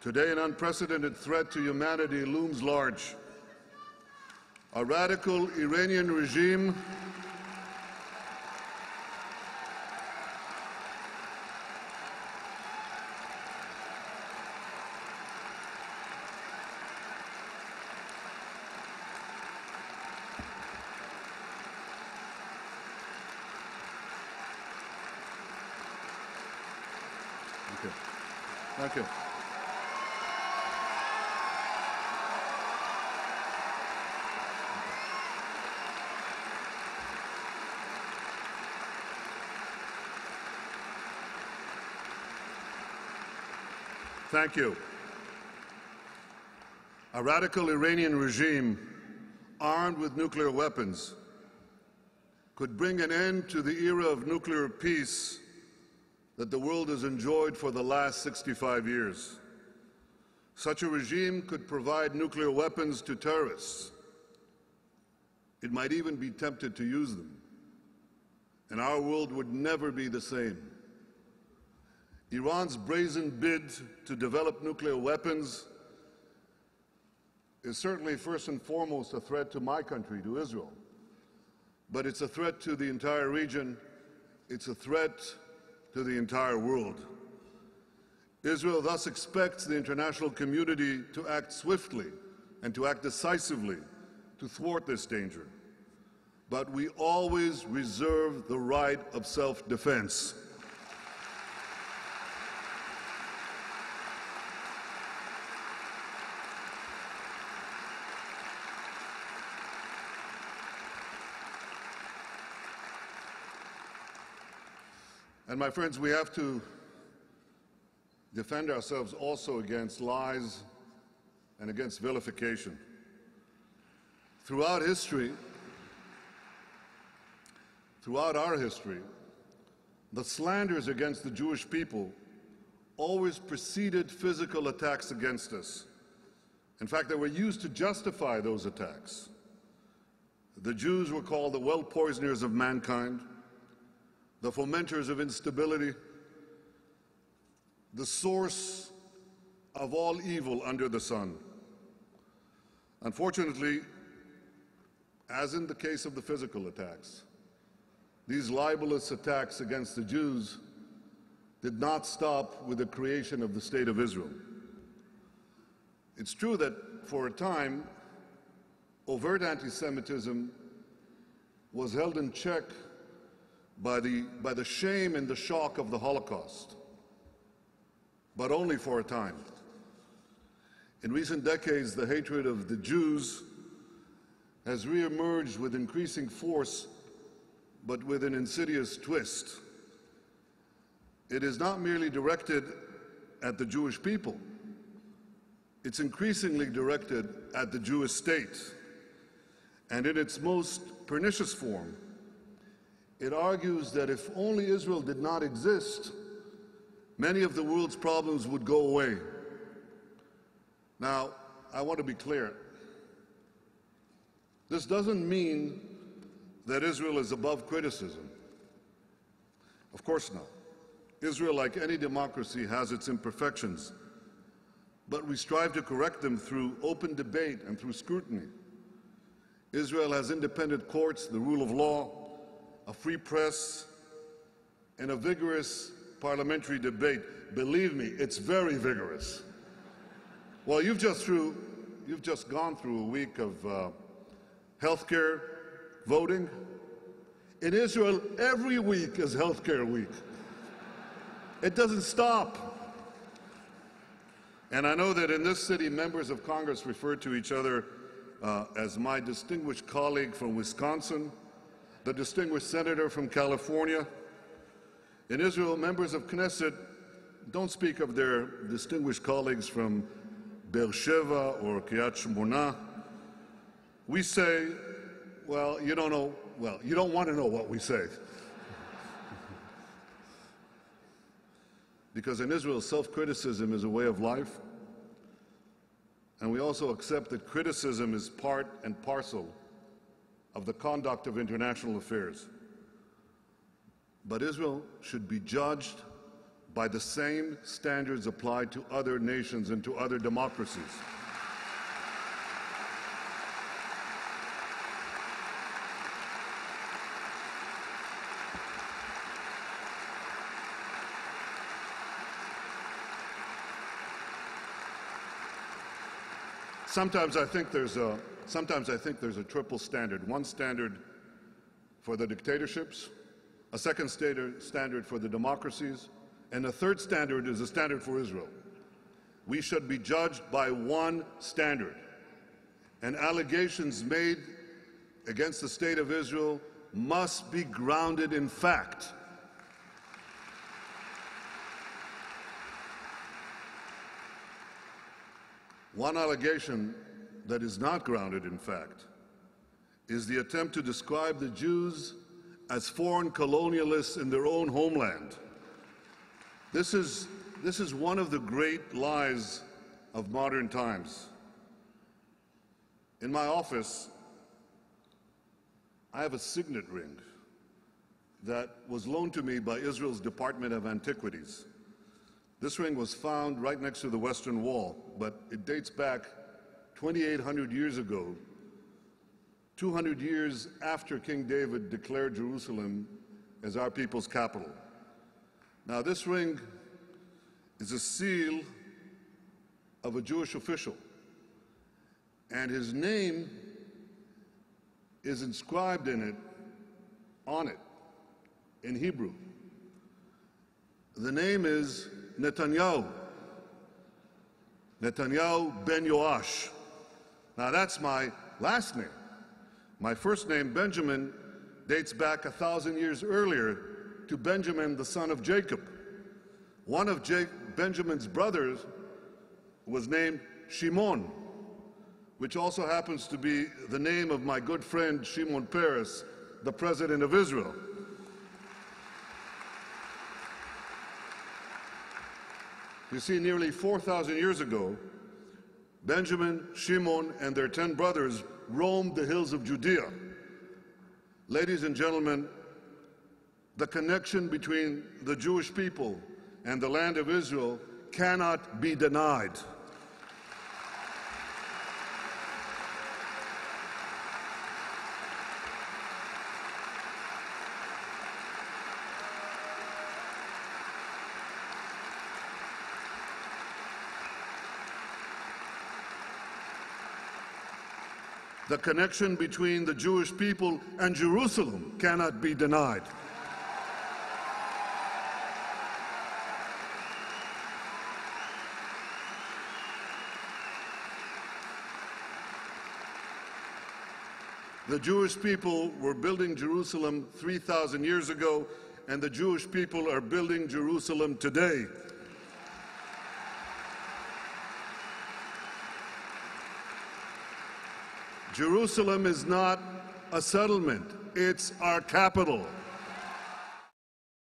Today, an unprecedented threat to humanity looms large. A radical Iranian regime Thank you. Thank you. A radical Iranian regime armed with nuclear weapons could bring an end to the era of nuclear peace that the world has enjoyed for the last 65 years. Such a regime could provide nuclear weapons to terrorists. It might even be tempted to use them. And our world would never be the same. Iran's brazen bid to develop nuclear weapons is certainly first and foremost a threat to my country, to Israel. But it's a threat to the entire region. It's a threat to the entire world. Israel thus expects the international community to act swiftly and to act decisively to thwart this danger. But we always reserve the right of self-defense. And my friends, we have to defend ourselves also against lies and against vilification. Throughout our history, the slanders against the Jewish people always preceded physical attacks against us. In fact, they were used to justify those attacks. The Jews were called the well-poisoners of mankind, the fomenters of instability, the source of all evil under the sun. Unfortunately, as in the case of the physical attacks, these libelous attacks against the Jews did not stop with the creation of the State of Israel. It's true that for a time, overt anti-Semitism was held in check by the shame and the shock of the Holocaust, but only for a time. In recent decades, the hatred of the Jews has reemerged with increasing force, but with an insidious twist. It is not merely directed at the Jewish people. It's increasingly directed at the Jewish state. And in its most pernicious form, it argues that if only Israel did not exist, many of the world's problems would go away. Now, I want to be clear. This doesn't mean that Israel is above criticism. Of course not. Israel, like any democracy, has its imperfections, but we strive to correct them through open debate and through scrutiny. Israel has independent courts, the rule of law, a free press, and a vigorous parliamentary debate. Believe me, it's very vigorous. Well, you've just gone through a week of healthcare voting. In Israel, every week is healthcare week. It doesn't stop. And I know that in this city, members of Congress refer to each other as my distinguished colleague from Wisconsin, the distinguished senator from California. In Israel, members of Knesset don't speak of their distinguished colleagues from Beersheba or Kiryat Shmona. We say, well, you don't want to know what we say. Because in Israel, self-criticism is a way of life, and we also accept that criticism is part and parcel of the conduct of international affairs. But Israel should be judged by the same standards applied to other nations and to other democracies. Sometimes I think there's a triple standard. One standard for the dictatorships, a second standard for the democracies, and a third standard is a standard for Israel. We should be judged by one standard, and allegations made against the state of Israel must be grounded in fact. One allegation that is not grounded in fact is the attempt to describe the Jews as foreign colonialists in their own homeland. This is one of the great lies of modern times. In my office, I have a signet ring that was loaned to me by Israel's Department of Antiquities. This ring was found right next to the Western Wall, but it dates back 2,800 years ago, 200 years after King David declared Jerusalem as our people's capital. Now, this ring is a seal of a Jewish official, and his name is inscribed on it, in Hebrew. The name is Netanyahu. Netanyahu ben Yoash. Now that's my last name. My first name, Benjamin, dates back 1,000 years earlier to Benjamin, the son of Jacob. One of Benjamin's brothers was named Shimon, which also happens to be the name of my good friend Shimon Peres, the president of Israel. You see, nearly 4,000 years ago, Benjamin, Shimon, and their 10 brothers roamed the hills of Judea. Ladies and gentlemen, the connection between the Jewish people and the land of Israel cannot be denied. The connection between the Jewish people and Jerusalem cannot be denied. The Jewish people were building Jerusalem 3,000 years ago, and the Jewish people are building Jerusalem today. Jerusalem is not a settlement, it's our capital.